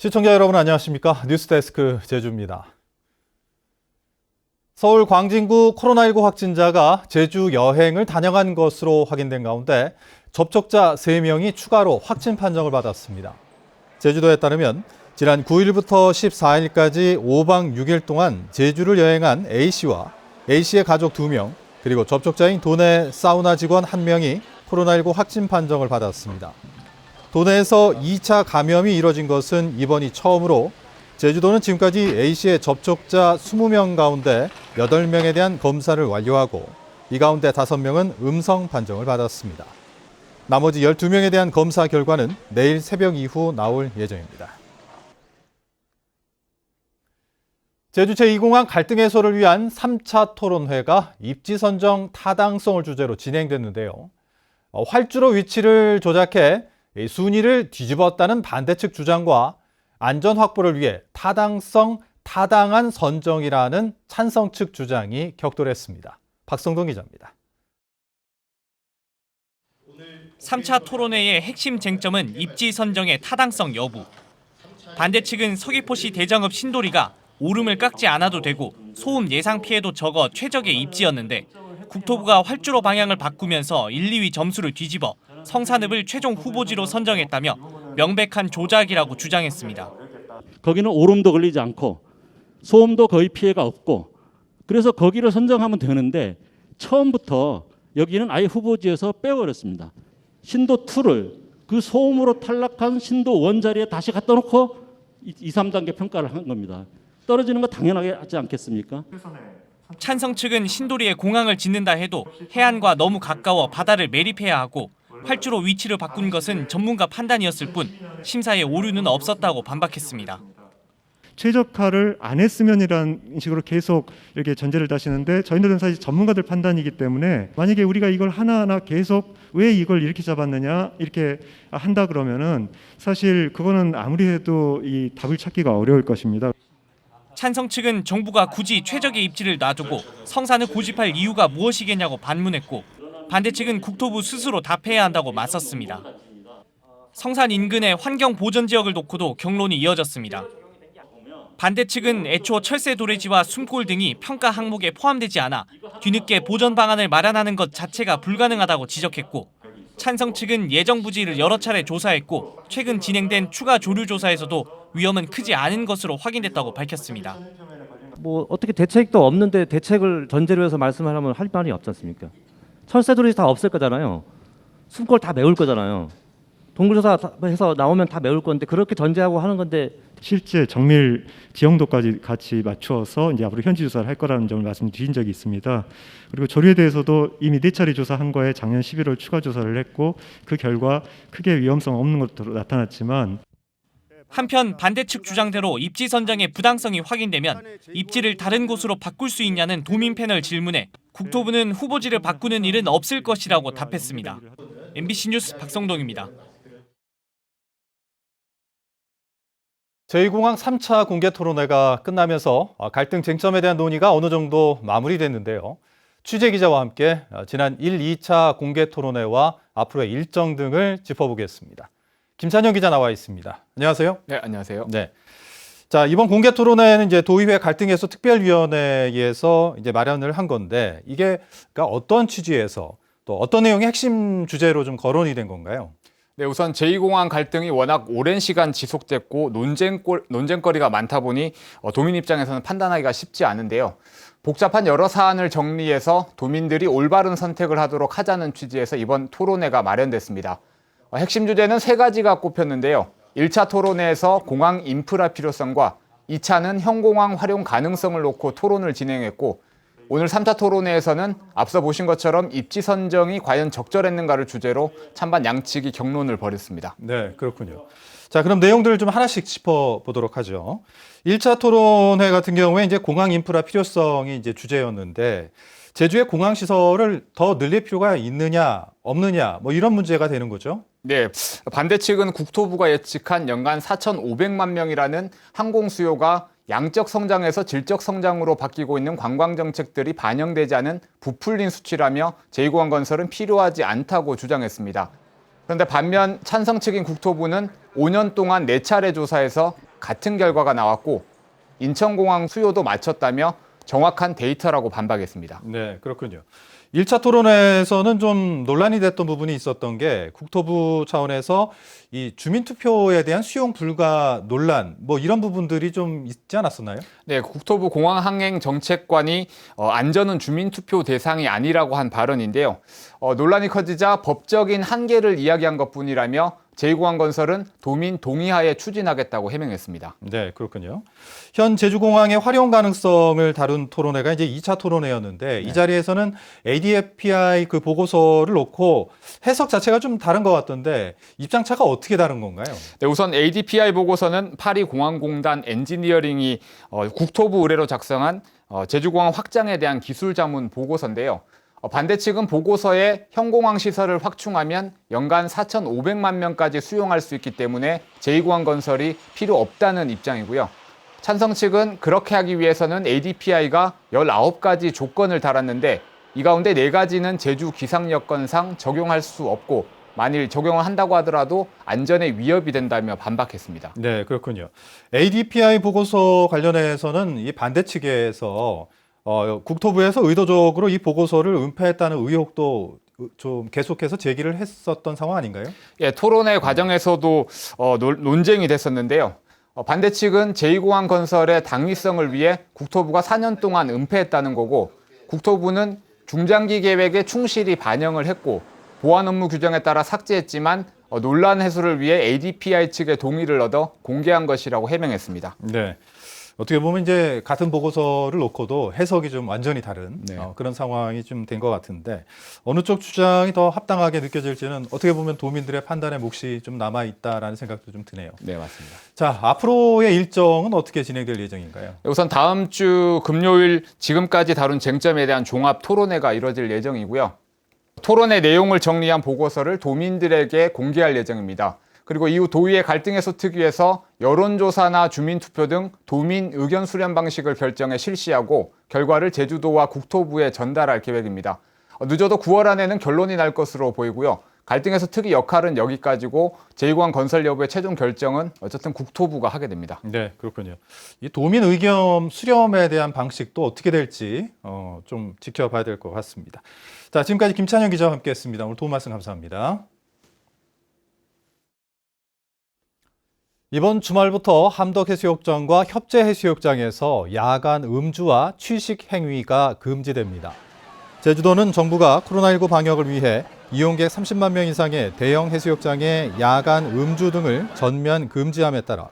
시청자 여러분 안녕하십니까? 뉴스데스크 제주입니다. 서울 광진구 코로나19 확진자가 제주 여행을 다녀간 것으로 확인된 가운데 접촉자 3명이 추가로 확진 판정을 받았습니다. 제주도에 따르면 지난 9일부터 14일까지 5박 6일 동안 제주를 여행한 A씨와 A씨의 가족 2명, 그리고 접촉자인 도내 사우나 직원 1명이 코로나19 확진 판정을 받았습니다. 도내에서 2차 감염이 이뤄진 것은 이번이 처음으로 제주도는 지금까지 A씨의 접촉자 20명 가운데 8명에 대한 검사를 완료하고 이 가운데 5명은 음성 판정을 받았습니다. 나머지 12명에 대한 검사 결과는 내일 새벽 이후 나올 예정입니다. 제주 제2공항 갈등 해소를 위한 3차 토론회가 입지 선정 타당성을 주제로 진행됐는데요. 활주로 위치를 조작해 순위를 뒤집었다는 반대측 주장과 안전 확보를 위해 타당한 선정이라는 찬성 측 주장이 격돌했습니다. 박성동 기자입니다. 3차 토론회의 핵심 쟁점은 입지 선정의 타당성 여부. 반대측은 서귀포시 대정읍 신도리가 오름을 깎지 않아도 되고 소음 예상 피해도 적어 최적의 입지였는데 국토부가 활주로 방향을 바꾸면서 1, 2위 점수를 뒤집어 성산읍을 최종 후보지로 선정했다며 명백한 조작이라고 주장했습니다. 거기는 오름도 걸리지 않고 소음도 거의 피해가 없고 그래서 거기를 선정하면 되는데 처음부터 여기는 아예 후보지에서 빼버렸습니다. 신도 2를 그 소음으로 탈락한 신도 1 자리에 다시 갖다 놓고 2, 3단계 평가를 한 겁니다. 떨어지는 거 당연하게 하지 않겠습니까? 찬성 측은 신도리에 공항을 짓는다 해도 해안과 너무 가까워 바다를 매립해야 하고 활주로 위치를 바꾼 것은 전문가 판단이었을 뿐 심사에 오류는 없었다고 반박했습니다. 최적화를 안 했으면이라는 식으로 계속 이렇게 전제를 다시는데 저희들은 사실 전문가들 판단이기 때문에 만약에 우리가 이걸 하나하나 계속 왜 이걸 이렇게 잡았느냐 이렇게 한다 그러면은 사실 그거는 아무리 해도 이 답을 찾기가 어려울 것입니다. 찬성 측은 정부가 굳이 최적의 입지를 놔두고 성산을 고집할 이유가 무엇이겠냐고 반문했고 반대 측은 국토부 스스로 답해야 한다고 맞섰습니다. 성산 인근의 환경 보전 지역을 놓고도 경론이 이어졌습니다. 반대 측은 애초 철새 도래지와 숨골 등이 평가 항목에 포함되지 않아 뒤늦게 보전 방안을 마련하는 것 자체가 불가능하다고 지적했고 찬성 측은 예정 부지를 여러 차례 조사했고 최근 진행된 추가 조류 조사에서도 위험은 크지 않은 것으로 확인됐다고 밝혔습니다. 어떻게 대책도 없는데 대책을 전제로 해서 말씀하려면 할 말이 없지 않습니까? 철새들이 다 없을 거잖아요. 숨골 다 메울 거잖아요. 동굴조사 해서 나오면 다 메울 건데 그렇게 전제하고 하는 건데 실제 정밀 지형도까지 같이 맞추어서 이제 앞으로 현지 조사를 할 거라는 점을 말씀드린 적이 있습니다. 그리고 조류에 대해서도 이미 4차례 조사한 거에 작년 11월 추가 조사를 했고 그 결과 크게 위험성 없는 것으로 나타났지만 한편 반대측 주장대로 입지 선정의 부당성이 확인되면 입지를 다른 곳으로 바꿀 수 있냐는 도민 패널 질문에 국토부는 후보지를 바꾸는 일은 없을 것이라고 답했습니다. MBC 뉴스 박성동입니다. 제2공항 3차 공개 토론회가 끝나면서 갈등 쟁점에 대한 논의가 어느 정도 마무리됐는데요. 취재 기자와 함께 지난 1, 2차 공개 토론회와 앞으로의 일정 등을 짚어보겠습니다. 김찬영 기자 나와 있습니다. 안녕하세요. 네, 안녕하세요. 네. 자, 이번 공개 토론회는 이제 도의회 갈등 해소 특별위원회에서 이제 마련을 한 건데 이게 그러니까 어떤 취지에서 또 어떤 내용이 핵심 주제로 좀 거론이 된 건가요? 네, 우선 제2공항 갈등이 워낙 오랜 시간 지속됐고 논쟁거리가 많다 보니 도민 입장에서는 판단하기가 쉽지 않은데요. 복잡한 여러 사안을 정리해서 도민들이 올바른 선택을 하도록 하자는 취지에서 이번 토론회가 마련됐습니다. 핵심 주제는 3가지가 꼽혔는데요. 1차 토론회에서 공항 인프라 필요성과 2차는 형공항 활용 가능성을 놓고 토론을 진행했고 오늘 3차 토론회에서는 앞서 보신 것처럼 입지 선정이 과연 적절했는가를 주제로 찬반 양측이 격론을 벌였습니다. 네, 그렇군요. 자, 그럼 내용들을 좀 하나씩 짚어보도록 하죠. 1차 토론회 같은 경우에 이제 공항 인프라 필요성이 이제 주제였는데 제주의 공항 시설을 더 늘릴 필요가 있느냐, 없느냐, 이런 문제가 되는 거죠. 네, 반대 측은 국토부가 예측한 연간 4,500만 명이라는 항공 수요가 양적 성장에서 질적 성장으로 바뀌고 있는 관광 정책들이 반영되지 않은 부풀린 수치라며 제2공항 건설은 필요하지 않다고 주장했습니다. 그런데 반면 찬성 측인 국토부는 5년 동안 4차례 조사해서 같은 결과가 나왔고 인천공항 수요도 맞췄다며 정확한 데이터라고 반박했습니다. 네, 그렇군요. 1차 토론회에서는 좀 논란이 됐던 부분이 있었던 게 국토부 차원에서 이 주민투표에 대한 수용 불가 논란 뭐 이런 부분들이 좀 있지 않았었나요? 네, 국토부 공항항행정책관이 안전은 주민투표 대상이 아니라고 한 발언인데요. 논란이 커지자 법적인 한계를 이야기한 것뿐이라며 제2공항건설은 도민 동의하에 추진하겠다고 해명했습니다. 네, 그렇군요. 현 제주공항의 활용 가능성을 다룬 토론회가 이제 2차 토론회였는데 이 자리에서는 ADFPI 그 보고서를 놓고 해석 자체가 좀 다른 것 같던데 입장차가 어떻게 다른 건가요? 네, 우선 ADPI 보고서는 파리공항공단 엔지니어링이 국토부 의뢰로 작성한 제주공항 확장에 대한 기술 자문 보고서인데요. 반대 측은 보고서에 현공항 시설을 확충하면 연간 4,500만 명까지 수용할 수 있기 때문에 제2공항 건설이 필요 없다는 입장이고요. 찬성 측은 그렇게 하기 위해서는 ADPI가 19가지 조건을 달았는데 이 가운데 4가지는 제주 기상 여건상 적용할 수 없고 만일 적용을 한다고 하더라도 안전에 위협이 된다며 반박했습니다. 네, 그렇군요. ADPI 보고서 관련해서는 이 반대 측에서 국토부에서 의도적으로 이 보고서를 은폐했다는 의혹도 좀 계속해서 제기를 했었던 상황 아닌가요? 예, 토론회 과정에서도 논쟁이 됐었는데요. 반대 측은 제2공항 건설의 당위성을 위해 국토부가 4년 동안 은폐했다는 거고 국토부는 중장기 계획에 충실히 반영을 했고 보안 업무 규정에 따라 삭제했지만 논란 해소를 위해 ADPI 측의 동의를 얻어 공개한 것이라고 해명했습니다. 네. 어떻게 보면 이제 같은 보고서를 놓고도 해석이 좀 완전히 다른 그런 상황이 좀 된 것 같은데 어느 쪽 주장이 더 합당하게 느껴질지는 어떻게 보면 도민들의 판단의 몫이 좀 남아 있다라는 생각도 좀 드네요. 네, 맞습니다. 자, 앞으로의 일정은 어떻게 진행될 예정인가요? 우선 다음 주 금요일 지금까지 다룬 쟁점에 대한 종합 토론회가 이뤄질 예정이고요. 토론회 내용을 정리한 보고서를 도민들에게 공개할 예정입니다. 그리고 이후 도의회 갈등 해소 특위에서 여론조사나 주민투표 등 도민 의견 수렴 방식을 결정해 실시하고 결과를 제주도와 국토부에 전달할 계획입니다. 늦어도 9월 안에는 결론이 날 것으로 보이고요. 갈등 해소 특위 역할은 여기까지고 제2공항 건설 여부의 최종 결정은 어쨌든 국토부가 하게 됩니다. 네, 그렇군요. 이 도민 의견 수렴에 대한 방식도 어떻게 될지 좀 지켜봐야 될 것 같습니다. 자, 지금까지 김찬영 기자와 함께했습니다. 오늘 도움 말씀 감사합니다. 이번 주말부터 함덕해수욕장과 협재해수욕장에서 야간 음주와 취식 행위가 금지됩니다. 제주도는 정부가 코로나19 방역을 위해 이용객 30만 명 이상의 대형 해수욕장의 야간 음주 등을 전면 금지함에 따라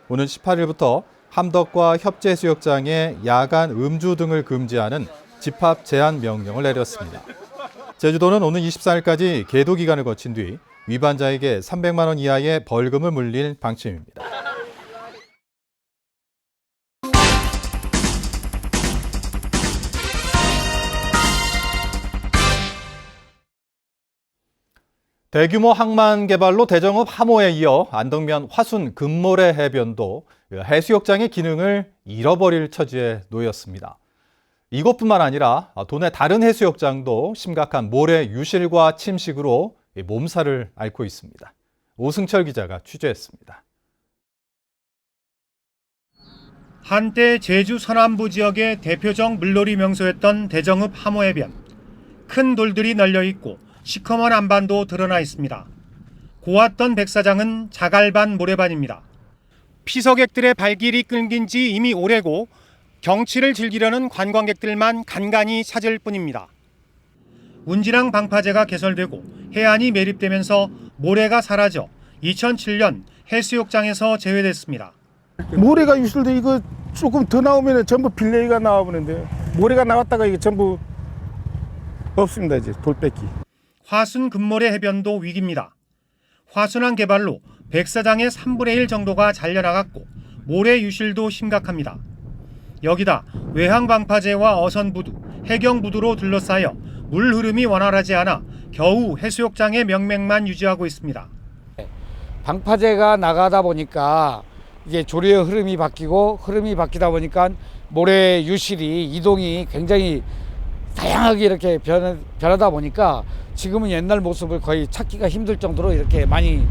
오는 18일부터 함덕과 협재해수욕장의 야간 음주 등을 금지하는 집합 제한 명령을 내렸습니다. 제주도는 오는 24일까지 계도 기간을 거친 뒤 위반자에게 300만 원 이하의 벌금을 물릴 방침입니다. 대규모 항만 개발로 대정읍 함호에 이어 안덕면 화순 금모래 해변도 해수욕장의 기능을 잃어버릴 처지에 놓였습니다. 이것뿐만 아니라 도내 다른 해수욕장도 심각한 모래 유실과 침식으로 몸살을 앓고 있습니다. 오승철 기자가 취재했습니다. 한때 제주 서남부 지역의 대표적 물놀이 명소였던 대정읍 함호해변. 큰 돌들이 널려있고 시커먼 안반도 드러나 있습니다. 고왔던 백사장은 자갈반 모래반입니다. 피서객들의 발길이 끊긴 지 이미 오래고 경치를 즐기려는 관광객들만 간간히 찾을 뿐입니다. 운지랑 방파제가 개설되고 해안이 매립되면서 모래가 사라져 2007년 해수욕장에서 제외됐습니다. 모래가 유실돼 이거 조금 더 나오면 전부 빌레이가 나와버리는데 모래가 나왔다가 이게 전부 없습니다. 이제 돌뺏기. 화순 금모래 해변도 위기입니다. 화순항 개발로 백사장의 3분의 1 정도가 잘려나갔고 모래 유실도 심각합니다. 여기다 외항 방파제와 어선부두, 해경부두로 둘러싸여 물 흐름이 원활하지 않아 겨우 해수욕장의 명맥만 유지하고 있습니다. 방파제가 나가다 보니까 이게 조류의 흐름이 바뀌고 흐름이 바뀌다 보니까 모래 유실이 이동이 굉장히 다양하게 이렇게 변하다 보니까 지금은 옛날 모습을 거의 찾기가 힘들 정도로 이렇게 많이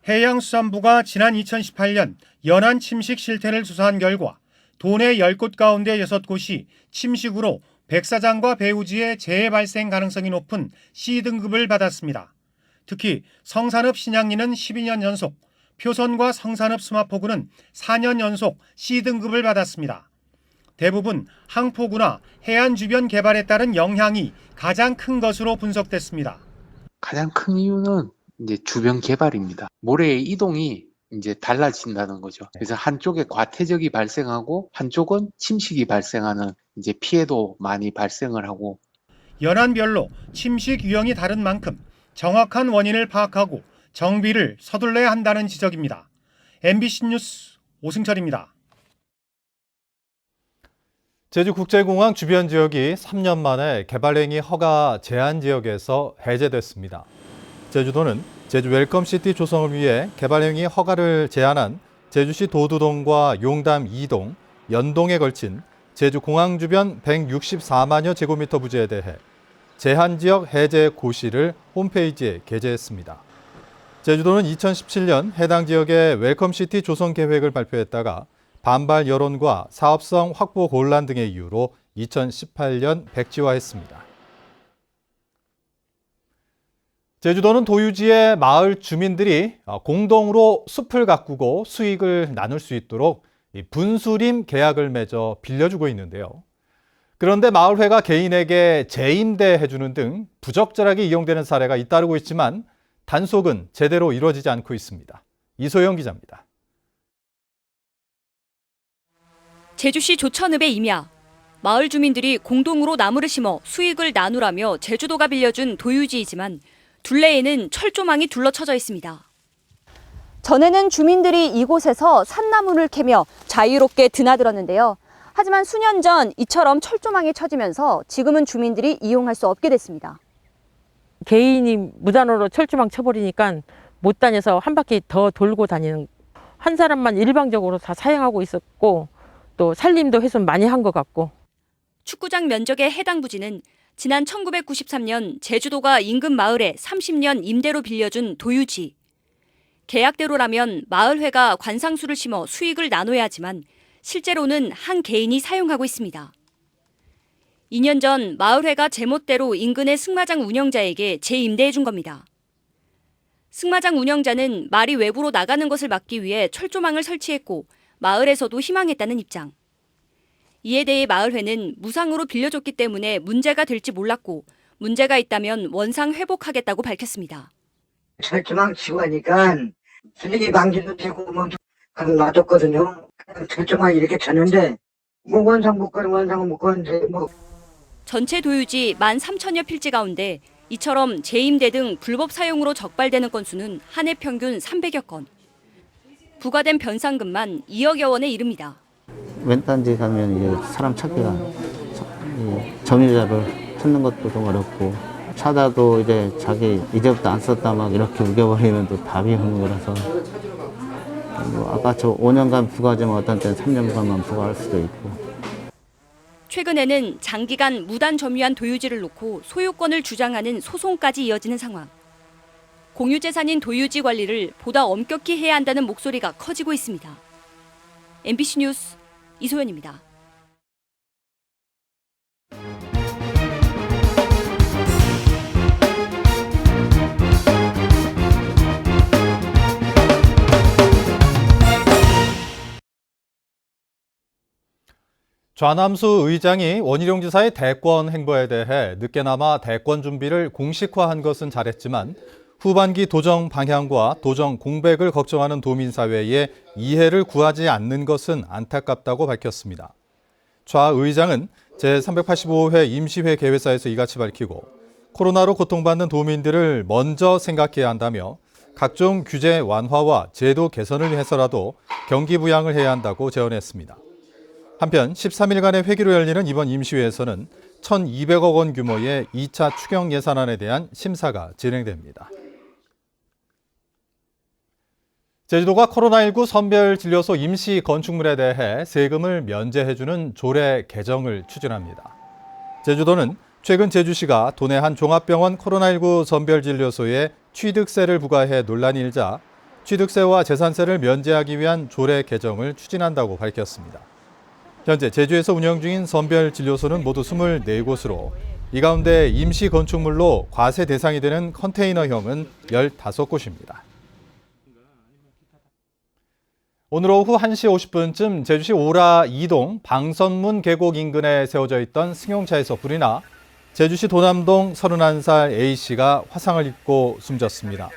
해양수산부가 지난 2018년 연안 침식 실태를 조사한 결과 도내 10곳 가운데 6곳이 침식으로 백사장과 배우지의 재해 발생 가능성이 높은 C등급을 받았습니다. 특히 성산읍 신양리는 12년 연속, 표선과 성산읍 수마포구는 4년 연속 C등급을 받았습니다. 대부분 항포구나 해안 주변 개발에 따른 영향이 가장 큰 것으로 분석됐습니다. 가장 큰 이유는 이제 주변 개발입니다. 모래의 이동이 이제 달라진다는 거죠. 그래서 한쪽에 과태적이 발생하고 한쪽은 침식이 발생하는 이제 피해도 많이 발생을 하고. 연안별로 침식 유형이 다른 만큼 정확한 원인을 파악하고 정비를 서둘러야 한다는 지적입니다. MBC 뉴스 오승철입니다. 제주국제공항 주변 지역이 3년 만에 개발행위 허가 제한 지역에서 해제됐습니다. 제주도는 제주 웰컴시티 조성을 위해 개발행위 허가를 제한한 제주시 도두동과 용담 2동, 연동에 걸친 제주공항 주변 164만여 제곱미터 부지에 대해 제한지역 해제 고시를 홈페이지에 게재했습니다. 제주도는 2017년 해당 지역의 웰컴시티 조성 계획을 발표했다가 반발 여론과 사업성 확보 곤란 등의 이유로 2018년 백지화했습니다. 제주도는 도유지의 마을 주민들이 공동으로 숲을 가꾸고 수익을 나눌 수 있도록 분수림 계약을 맺어 빌려주고 있는데요. 그런데 마을회가 개인에게 재임대해주는 등 부적절하게 이용되는 사례가 잇따르고 있지만 단속은 제대로 이루어지지 않고 있습니다. 이소영 기자입니다. 제주시 조천읍의 임야. 마을 주민들이 공동으로 나무를 심어 수익을 나누라며 제주도가 빌려준 도유지이지만 둘레에는 철조망이 둘러쳐져 있습니다. 전에는 주민들이 이곳에서 산나무를 캐며 자유롭게 드나들었는데요. 하지만 수년 전 이처럼 철조망이 쳐지면서 지금은 주민들이 이용할 수 없게 됐습니다. 개인이 무단으로 철조망 쳐버리니까 못 다녀서 한 바퀴 더 돌고 다니는, 한 사람만 일방적으로 다 사용하고 있었고 또 산림도 훼손 많이 한 것 같고. 축구장 면적의 해당 부지는 지난 1993년 제주도가 인근 마을에 30년 임대로 빌려준 도유지. 계약대로라면 마을회가 관상수를 심어 수익을 나눠야 하지만 실제로는 한 개인이 사용하고 있습니다. 2년 전 마을회가 제멋대로 인근의 승마장 운영자에게 재임대해 준 겁니다. 승마장 운영자는 말이 외부로 나가는 것을 막기 위해 철조망을 설치했고 마을에서도 희망했다는 입장. 이에 대해 마을회는 무상으로 빌려줬기 때문에 문제가 될지 몰랐고 문제가 있다면 원상 회복하겠다고 밝혔습니다. 철조망 치고 하니까 쓰레기 방지도 되고 뭐 놔뒀거든요. 철조망 이렇게 쳤는데 뭐 원상 못 가는데 뭐. 전체 도유지 13,000여 필지 가운데 이처럼 재임대 등 불법 사용으로 적발되는 건수는 한 해 평균 300여 건. 부과된 변상금만 2억여 원에 이릅니다. 웬딴지 가면 이제 사람 찾기가 점유자를 찾는 것도 좀 어렵고 찾아도 이제 자기 이제부터 안 썼다 막 이렇게 우겨버리면 또 답이 없는 거라서 뭐 아까 저 5년간 부과하지만 어떤 때는 3년간만 부과할 수도 있고. 최근에는 장기간 무단 점유한 도유지를 놓고 소유권을 주장하는 소송까지 이어지는 상황. 공유재산인 도유지 관리를 보다 엄격히 해야 한다는 목소리가 커지고 있습니다. MBC 뉴스 이소연입니다. 좌남수 의장이 원희룡 지사의 대권 행보에 대해 늦게나마 대권 준비를 공식화한 것은 잘했지만 후반기 도정 방향과 도정 공백을 걱정하는 도민사회에 이해를 구하지 않는 것은 안타깝다고 밝혔습니다. 좌 의장은 제385회 임시회 개회사에서 이같이 밝히고 코로나로 고통받는 도민들을 먼저 생각해야 한다며 각종 규제 완화와 제도 개선을 위해서라도 경기 부양을 해야 한다고 제언했습니다. 한편 13일간의 회기로 열리는 이번 임시회에서는 1,200억 원 규모의 2차 추경 예산안에 대한 심사가 진행됩니다. 제주도가 코로나19 선별진료소 임시 건축물에 대해 세금을 면제해주는 조례 개정을 추진합니다. 제주도는 최근 제주시가 도내 한 종합병원 코로나19 선별진료소에 취득세를 부과해 논란이 일자 취득세와 재산세를 면제하기 위한 조례 개정을 추진한다고 밝혔습니다. 현재 제주에서 운영 중인 선별진료소는 모두 24곳으로 이 가운데 임시 건축물로 과세 대상이 되는 컨테이너형은 15곳입니다. 오늘 오후 1시 50분쯤 제주시 오라 2동 방선문 계곡 인근에 세워져 있던 승용차에서 불이 나 제주시 도남동 31살 A씨가 화상을 입고 숨졌습니다.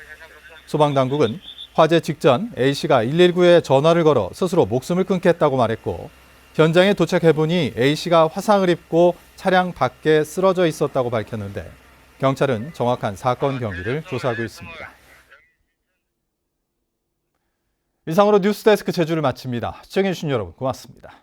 소방당국은 화재 직전 A씨가 119에 전화를 걸어 스스로 목숨을 끊겠다고 말했고 현장에 도착해보니 A씨가 화상을 입고 차량 밖에 쓰러져 있었다고 밝혔는데 경찰은 정확한 사건 경위를 조사하고 있습니다. 이상으로 뉴스데스크 제주를 마칩니다. 시청해주신 여러분 고맙습니다.